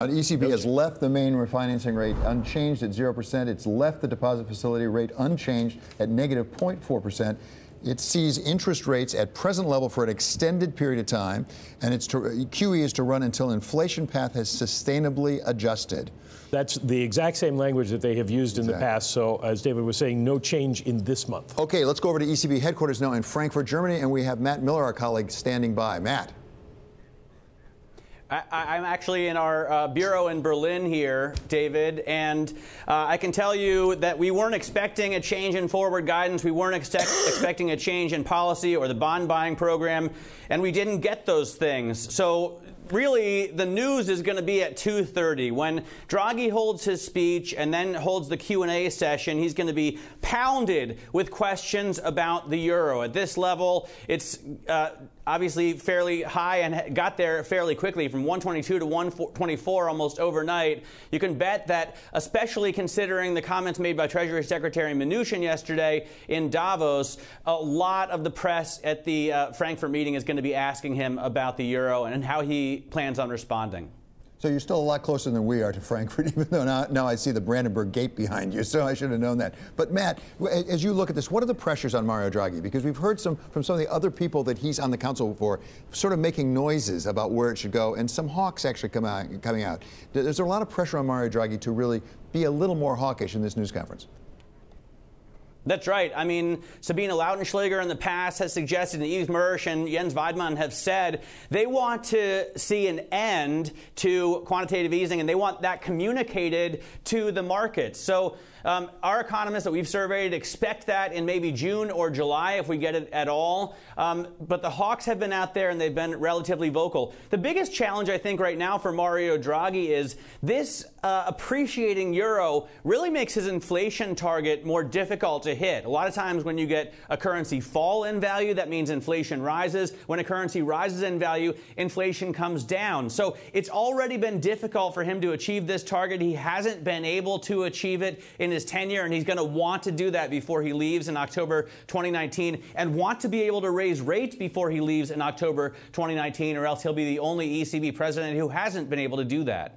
ECB has left the main refinancing rate unchanged at 0%. It's left the deposit facility rate unchanged at negative 0.4%. It sees interest rates at present level for an extended period of time, and QE is to run until inflation path has sustainably adjusted. That's the exact same language that they have used in the past. So, as David was saying, no change in this month. Okay, let's go over to ECB headquarters now in Frankfurt, Germany, and we have Matt Miller, our colleague, standing by. Matt. I'm actually in our bureau in Berlin here, David, and I can tell you that we weren't expecting a change in forward guidance. We weren't expecting a change in policy or the bond buying program, and we didn't get those things. So really, the news is going to be at 2:30. When Draghi holds his speech and then holds the Q&A session, he's going to be pounded with questions about the euro. At this level, it's obviously fairly high and got there fairly quickly, from 122 to 124 almost overnight. You can bet that, especially considering the comments made by Treasury Secretary Mnuchin yesterday in Davos, a lot of the press at the Frankfurt meeting is going to be asking him about the euro and how he plans on responding. So you're still a lot closer than we are to Frankfurt, even though now I see the Brandenburg Gate behind you, so I should have known that. But Matt, as you look at this, what are the pressures on Mario Draghi? Because we've heard from some of the other people that he's on the council for, sort of making noises about where it should go, and some hawks actually coming out. Is there a lot of pressure on Mario Draghi to really be a little more hawkish in this news conference? That's right. I mean, Sabine Lautenschläger in the past has suggested, and Yves Mersch and Jens Weidmann have said, they want to see an end to quantitative easing, and they want that communicated to the markets. So our economists that we've surveyed expect that in maybe June or July, if we get it at all. But the hawks have been out there, and they've been relatively vocal. The biggest challenge, I think, right now for Mario Draghi is this appreciating euro really makes his inflation target more difficult to hit. A lot of times when you get a currency fall in value, that means inflation rises. When a currency rises in value, inflation comes down. So it's already been difficult for him to achieve this target. He hasn't been able to achieve it in his tenure, and he's going to want to do that before he leaves in October 2019, and want to be able to raise rates before he leaves in October 2019, or else he'll be the only ECB president who hasn't been able to do that.